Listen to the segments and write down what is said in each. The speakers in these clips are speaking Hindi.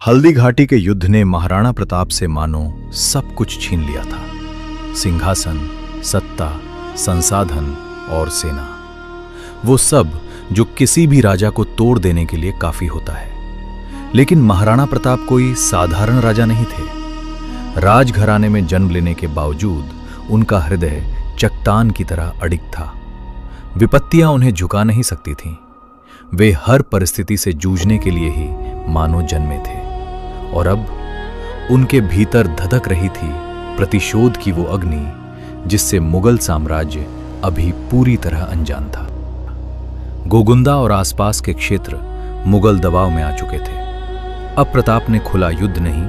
हल्दी घाटी के युद्ध ने महाराणा प्रताप से मानो सब कुछ छीन लिया था। सिंहासन, सत्ता, संसाधन और सेना, वो सब जो किसी भी राजा को तोड़ देने के लिए काफी होता है। लेकिन महाराणा प्रताप कोई साधारण राजा नहीं थे। राजघराने में जन्म लेने के बावजूद उनका हृदय चट्टान की तरह अडिग था। विपत्तियां उन्हें झुका नहीं सकती थीं। वे हर परिस्थिति से जूझने के लिए ही मानो जन्मे थे। और अब उनके भीतर धधक रही थी प्रतिशोध की वो अग्नि जिससे मुगल साम्राज्य अभी पूरी तरह अनजान था। गोगुंदा और आसपास के क्षेत्र मुगल दबाव में आ चुके थे। अब प्रताप ने खुला युद्ध नहीं,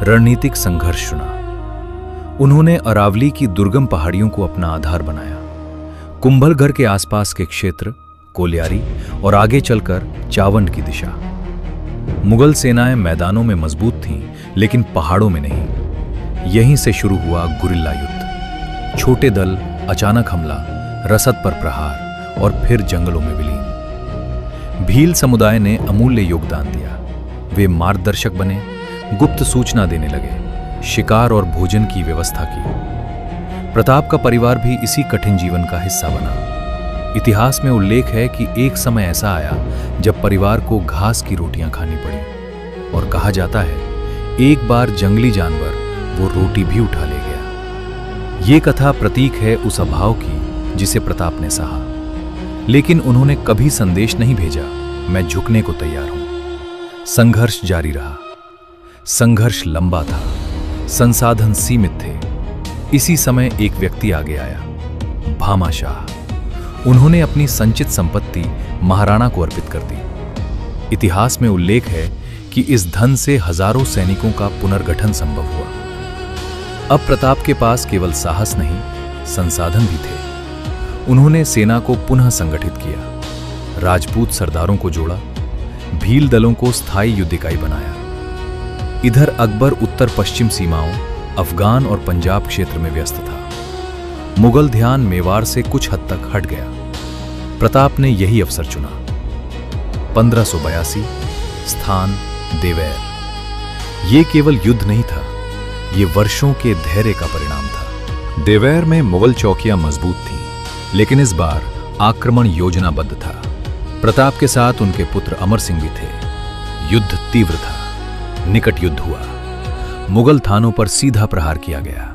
रणनीतिक संघर्ष चुना। उन्होंने अरावली की दुर्गम पहाड़ियों को अपना आधार बनाया। कुंभलगढ़ के आसपास के क्षेत्र, कोलियारी और आगे चलकर चावंड की दिशा। मुगल सेनाएं मैदानों में मजबूत थीं, लेकिन पहाड़ों में नहीं। यहीं से शुरू हुआ गुरिल्ला युद्ध। छोटे दल, अचानक हमला, रसद पर प्रहार और फिर जंगलों में विलीन। भील समुदाय ने अमूल्य योगदान दिया। वे मार्गदर्शक बने, गुप्त सूचना देने लगे, शिकार और भोजन की व्यवस्था की। प्रताप का परिवार भी इसी कठिन जीवन का हिस्सा बना। इतिहास में उल्लेख है कि एक समय ऐसा आया जब परिवार को घास की रोटियां खानी पड़ी, और कहा जाता है एक बार जंगली जानवर वो रोटी भी उठा ले गया। ये कथा प्रतीक है उस अभाव की जिसे प्रताप ने सहा। लेकिन उन्होंने कभी संदेश नहीं भेजा, मैं झुकने को तैयार हूं। संघर्ष जारी रहा। संघर्ष लंबा था, संसाधन सीमित थे। इसी समय एक व्यक्ति आगे आया, भामाशाह। उन्होंने अपनी संचित संपत्ति महाराणा को अर्पित कर दी। इतिहास में उल्लेख है कि इस धन से हजारों सैनिकों का पुनर्गठन संभव हुआ। अब प्रताप के पास केवल साहस नहीं, संसाधन भी थे। उन्होंने सेना को पुनः संगठित किया, राजपूत सरदारों को जोड़ा, भील दलों को स्थायी युद्ध इकाई बनाया। इधर अकबर उत्तर पश्चिम सीमाओं, अफगान और पंजाब क्षेत्र में व्यस्त था। मुगल ध्यान मेवाड़ से कुछ हद तक हट गया। प्रताप ने यही अवसर चुना। 1582, स्थान देवैर। ये केवल युद्ध नहीं था, ये वर्षों के धैर्य का परिणाम था। देवैर में मुगल चौकियां मजबूत थीं, लेकिन इस बार आक्रमण योजनाबद्ध था। प्रताप के साथ उनके पुत्र अमर सिंह भी थे। युद्ध तीव्र था, निकट युद्ध हुआ। मुगल थानों पर सीधा प्रहार किया गया।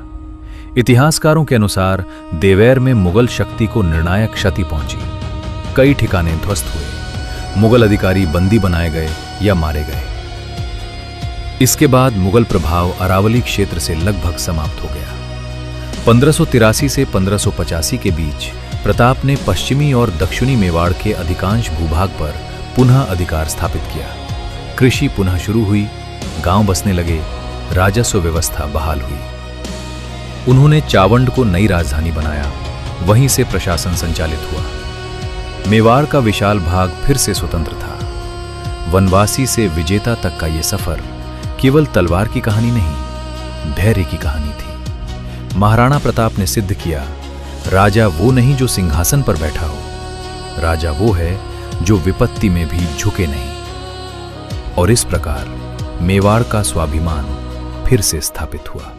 इतिहासकारों के अनुसार देवैर में मुगल शक्ति को निर्णायक क्षति पहुंची। कई ठिकाने ध्वस्त हुए, मुगल अधिकारी बंदी बनाए गए या मारे गए। इसके बाद मुगल प्रभाव अरावली क्षेत्र से लगभग समाप्त हो गया। 1583 से 1585 के बीच प्रताप ने पश्चिमी और दक्षिणी मेवाड़ के अधिकांश भूभाग पर पुनः अधिकार स्थापित किया। कृषि पुनः शुरू हुई, गांव बसने लगे, राजस्व व्यवस्था बहाल हुई। उन्होंने चावंड को नई राजधानी बनाया, वहीं से प्रशासन संचालित हुआ। मेवाड़ का विशाल भाग फिर से स्वतंत्र था। वनवासी से विजेता तक का यह सफर केवल तलवार की कहानी नहीं, धैर्य की कहानी थी। महाराणा प्रताप ने सिद्ध किया, राजा वो नहीं जो सिंहासन पर बैठा हो, राजा वो है जो विपत्ति में भी झुके नहीं। और इस प्रकार मेवाड़ का स्वाभिमान फिर से स्थापित हुआ।